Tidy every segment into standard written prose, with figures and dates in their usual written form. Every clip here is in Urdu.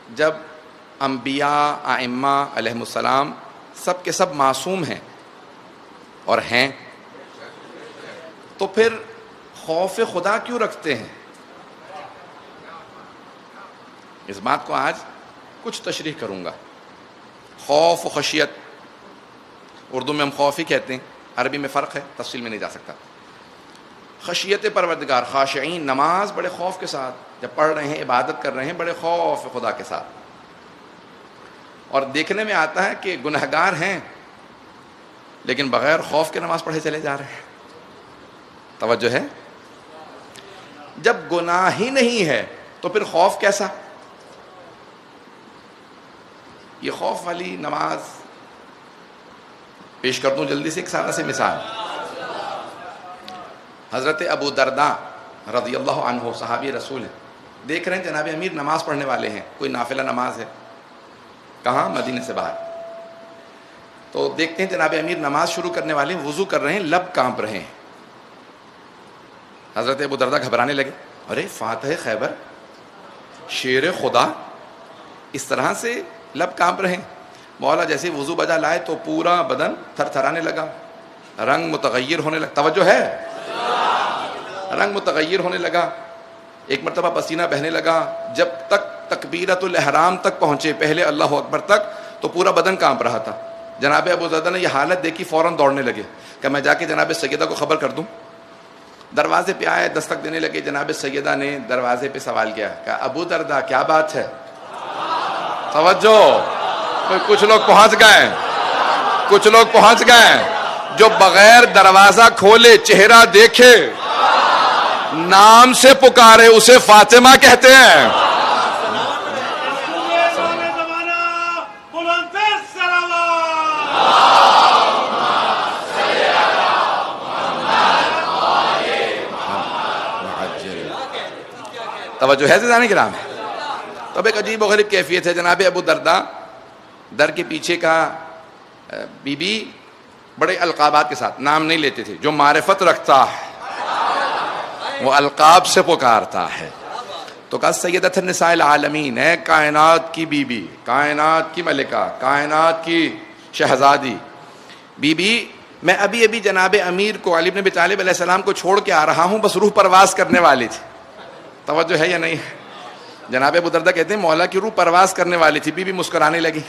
جب انبیاء ائمہ علیہم السلام سب کے سب معصوم ہیں اور ہیں، تو پھر خوف خدا کیوں رکھتے ہیں؟ اس بات کو آج کچھ تشریح کروں گا۔ خوف و خشیت، اردو میں ہم خوف ہی کہتے ہیں، عربی میں فرق ہے، تفصیل میں نہیں جا سکتا۔ خشیت پروردگار، خاشعین، نماز بڑے خوف کے ساتھ جب پڑھ رہے ہیں، عبادت کر رہے ہیں، بڑے خوف خدا کے ساتھ، اور دیکھنے میں آتا ہے کہ گنہگار ہیں لیکن بغیر خوف کے نماز پڑھے چلے جا رہے ہیں۔ توجہ ہے؟ جب گناہ ہی نہیں ہے تو پھر خوف کیسا؟ یہ خوف والی نماز پیش کر دوں جلدی سے ایک سادہ سی مثال۔ حضرت ابو درداء رضی اللہ عنہ صحابی رسول ہیں، دیکھ رہے ہیں جناب امیر نماز پڑھنے والے ہیں، کوئی نافلہ نماز ہے، کہاں؟ مدینے سے باہر۔ تو دیکھتے ہیں جناب امیر نماز شروع کرنے والے ہیں، وضو کر رہے ہیں، لب کانپ رہے ہیں۔ حضرت ابو درداء گھبرانے لگے، ارے فاتح خیبر، شیر خدا اس طرح سے لب کانپ رہے ہیں۔ مولا جیسے وضو بجا لائے تو پورا بدن تھر تھرانے لگا، رنگ متغیر ہونے لگا۔ توجہ ہے؟ رنگ متغیر ہونے لگا، ایک مرتبہ پسینہ بہنے لگا، جب تک تکبیرۃ الاحرام تک پہنچے، پہلے اللہ اکبر تک، تو پورا بدن کانپ رہا تھا۔ جناب ابو درداء نے یہ حالت دیکھی، فوراً دوڑنے لگے کہ میں جا کے جناب سیدہ کو خبر کر دوں۔ دروازے پہ آئے، دستک دینے لگے، جناب سیدہ نے دروازے پہ سوال کیا کہ ابو درداء کیا بات ہے؟ توجہ، کچھ لوگ پہنچ گئے، کچھ لوگ پہنچ گئے۔ جو بغیر دروازہ کھولے چہرہ دیکھے نام سے پکارے اسے فاطمہ کہتے ہیں۔ توجہ ہے عزیزان کرام؟ تب ایک عجیب و غریب کیفیت ہے۔ جناب ابو درداء در کے پیچھے کا بی بی بڑے القابات کے ساتھ نام نہیں لیتے تھے، جو معرفت رکھتا ہے وہ القاب سے پکارتا ہے۔ تو کہا سیدۃ النساء العالمین، ہے کائنات کی بی بی، کائنات کی ملکہ، کائنات کی شہزادی، بی بی میں ابھی ابھی جناب امیر کو، علی بن ابی طالب علیہ السلام کو چھوڑ کے آ رہا ہوں، بس روح پرواز کرنے والی تھی۔ توجہ ہے یا نہیں؟ جناب ابو درداء کہتے ہیں مولا کی روح پرواز کرنے والی تھی۔ بی بی مسکرانے لگی،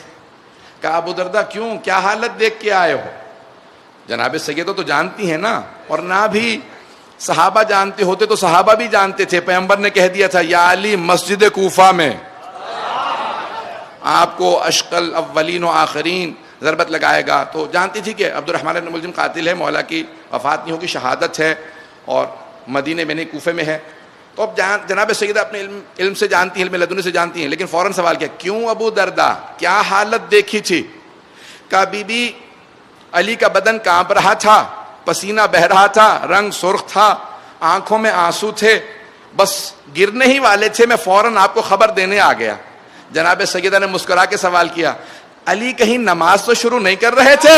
کہا ابو درداء کیوں، کیا حالت دیکھ کے آئے ہو؟ جناب سیدہ تو جانتی ہیں نا، اور نہ بھی صحابہ جانتے ہوتے تو صحابہ بھی جانتے تھے، پیغمبر نے کہہ دیا تھا یا علی مسجد کوفہ میں آپ کو اشقل اولین و آخرین ضربت لگائے گا، تو جانتی تھی کہ عبد الرحمن بن ملجم قاتل ہے، مولا کی وفات نہیں ہوگی، شہادت ہے، اور مدینے میں نہیں کوفے میں ہے۔ تو اب جناب سیدہ اپنے علم سے جانتی ہیں، علم لدنی سے جانتی ہیں، لیکن فوراً سوال کیا، کیوں ابو درداء، کیا حالت دیکھی تھی؟ کہا بی بی علی کا بدن کانپ رہا تھا، پسینہ بہ رہا تھا، رنگ سرخ تھا، آنکھوں میں آنسو تھے، بس گرنے ہی والے تھے، میں فوراً آپ کو خبر دینے آ گیا۔ جناب سیدہ نے مسکرا کے سوال کیا، علی کہیں نماز تو شروع نہیں کر رہے تھے؟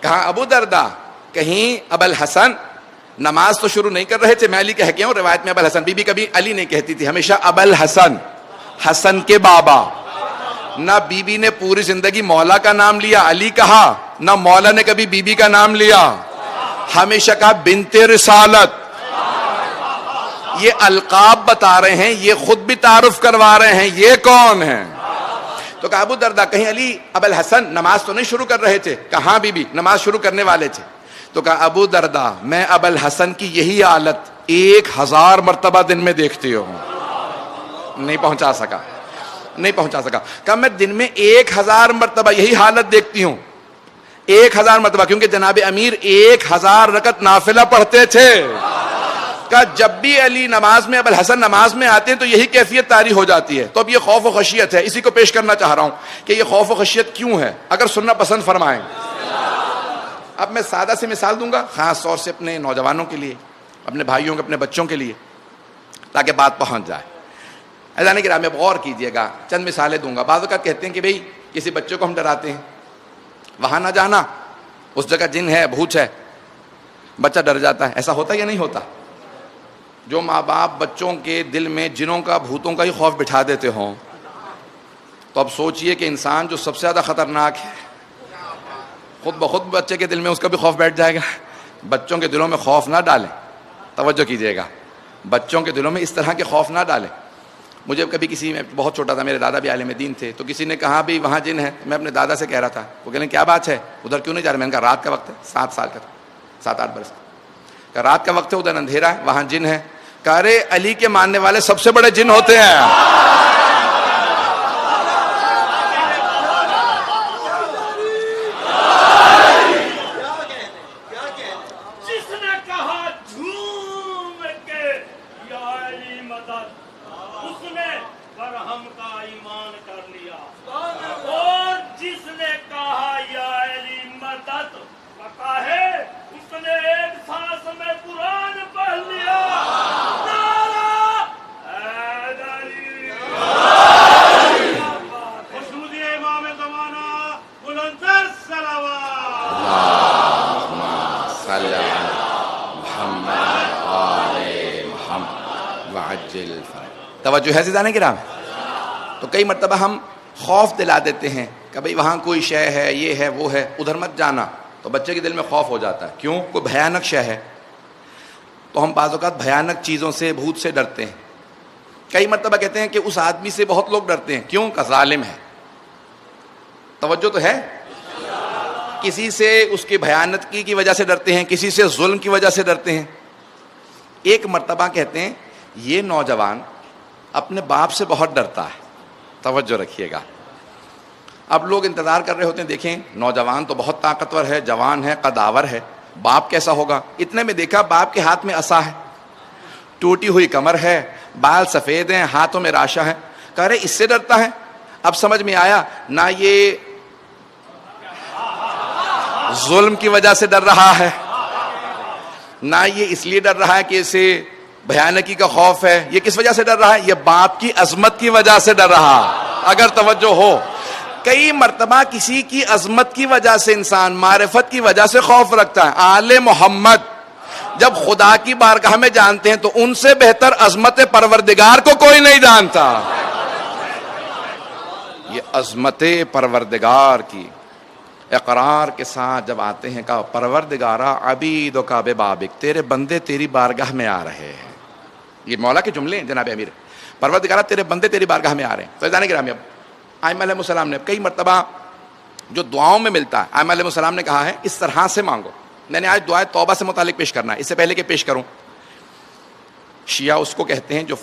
کہا ابو درداء کہیں ابو الحسن نماز تو شروع نہیں کر رہے تھے؟ میں علی کہہ گیا ہوں، روایت میں ابو الحسن، بی بی کبھی علی نہیں کہتی تھی، ہمیشہ ابو الحسن، حسن کے بابا۔ نہ بی بی نے پوری زندگی مولا کا نام لیا، علی کہا، نہ مولا نے کبھی بی بی کا نام لیا، ہمیشہ کہا بنت رسالت۔ یہ القاب بتا رہے ہیں، یہ خود بھی تعارف کروا رہے ہیں، یہ کون ہیں؟ تو کہا ابو درداء کہیں علی ابو الحسن نماز تو نہیں شروع کر رہے تھے؟ کہاں بی بی، نماز شروع کرنے والے تھے۔ تو کہا ابو درداء میں ابو الحسن کی یہی حالت 1000 مرتبہ دن میں دیکھتی ہوں۔ نہیں پہنچا سکا۔ کہا میں دن میں 1000 مرتبہ یہی حالت دیکھتی ہوں، 1000 مرتبہ، کیونکہ جناب امیر 1000 رکعت نافلہ پڑھتے تھے۔ کہا جب بھی علی نماز میں، ابو الحسن نماز میں آتے ہیں تو یہی کیفیت طاری ہو جاتی ہے۔ تو اب یہ خوف و خشیت ہے، اسی کو پیش کرنا چاہ رہا ہوں کہ یہ خوف و خشیت کیوں ہے، اگر سننا پسند فرمائیں۔ اب میں سادہ سی مثال دوں گا، خاص طور سے اپنے نوجوانوں کے لیے، اپنے بھائیوں کے، اپنے بچوں کے لیے، تاکہ بات پہنچ جائے۔ اذان کرام میں غور کیجئے گا، چند مثالیں دوں گا۔ بعض اوقات کہتے ہیں کہ بھئی کسی بچے کو ہم ڈراتے ہیں، وہاں نہ جانا، اس جگہ جن ہے، بھوت ہے، بچہ ڈر جاتا ہے. ایسا ہوتا یا نہیں ہوتا؟ جو ماں باپ بچوں کے دل میں جنوں کا بھوتوں کا ہی خوف بٹھا دیتے ہوں, تو اب سوچئے کہ انسان جو سب سے زیادہ خطرناک ہے, خود بخود بچے کے دل میں اس کا بھی خوف بیٹھ جائے گا. بچوں کے دلوں میں خوف نہ ڈالیں, توجہ کیجئے گا, بچوں کے دلوں میں اس طرح کے خوف نہ ڈالیں. مجھے کبھی کسی میں بہت چھوٹا تھا, میرے دادا بھی عالم دین تھے, تو کسی نے کہا بھی وہاں جن ہے. میں اپنے دادا سے کہہ رہا تھا, وہ کہہ رہے ہیں کیا بات ہے, ادھر کیوں نہیں جا رہے؟ میں نے کہا رات کا وقت ہے, 7 سال کا, 7-8 برس کا, رات کا وقت ہے, ادھر اندھیرا ہے, وہاں جن ہے. کہہ رہے علی کے ماننے والے سب سے بڑے جن ہوتے ہیں. توجہ ہے عزیزان کرام. تو کئی مرتبہ ہم خوف دلا دیتے ہیں کہ بھئی وہاں کوئی شے ہے, یہ ہے, وہ ہے, ادھر مت جانا. تو بچے کے دل میں خوف ہو جاتا ہے. کیوں؟ کوئی بھیانک شے ہے. تو ہم بعض اوقات بھیانک چیزوں سے, بھوت سے ڈرتے ہیں. کئی مرتبہ کہتے ہیں کہ اس آدمی سے بہت لوگ ڈرتے ہیں. کیوں؟ کہ ظالم ہے. توجہ تو ہے. کسی سے اس کی بھیانکی کی وجہ سے ڈرتے ہیں, کسی سے ظلم کی وجہ سے ڈرتے ہیں. ایک مرتبہ کہتے ہیں یہ نوجوان اپنے باپ سے بہت ڈرتا ہے. توجہ رکھیے گا. اب لوگ انتظار کر رہے ہوتے ہیں, دیکھیں نوجوان تو بہت طاقتور ہے, جوان ہے, قداور ہے, باپ کیسا ہوگا. اتنے میں دیکھا باپ کے ہاتھ میں عصا ہے, ٹوٹی ہوئی کمر ہے, بال سفید ہیں, ہاتھوں میں راشا ہے. کہہ رہے اس سے ڈرتا ہے. اب سمجھ میں آیا, نہ یہ ظلم کی وجہ سے ڈر رہا ہے, نہ یہ اس لیے ڈر رہا ہے کہ اسے بھیانکی کا خوف ہے. یہ کس وجہ سے ڈر رہا ہے؟ یہ باپ کی عظمت کی وجہ سے ڈر رہا. اگر توجہ ہو, کئی مرتبہ کسی کی عظمت کی وجہ سے انسان معرفت کی وجہ سے خوف رکھتا ہے. آل محمد جب خدا کی بارگاہ میں جانتے ہیں تو ان سے بہتر عظمت پروردگار کو کوئی نہیں جانتا. یہ عظمت پروردگار کی اقرار کے ساتھ جب آتے ہیں, کہا پروردگارا عبید و کعب بابک, تیرے بندے تیری بارگاہ میں آ رہے ہیں. یہ مولا کے جملے ہیں جناب امیر. پروردگارا تیرے بندے تیری بارگاہ میں آ رہے ہیں. تو عزیزان گرامی, اب ائمہ علیہ السلام نے کئی مرتبہ جو دعاؤں میں ملتا ہے, ائمہ علیہ السلام نے کہا ہے اس طرح سے مانگو. میں نے آج دعائے توبہ سے متعلق پیش کرنا ہے. اس سے پہلے کہ پیش کروں, شیعہ اس کو کہتے ہیں جو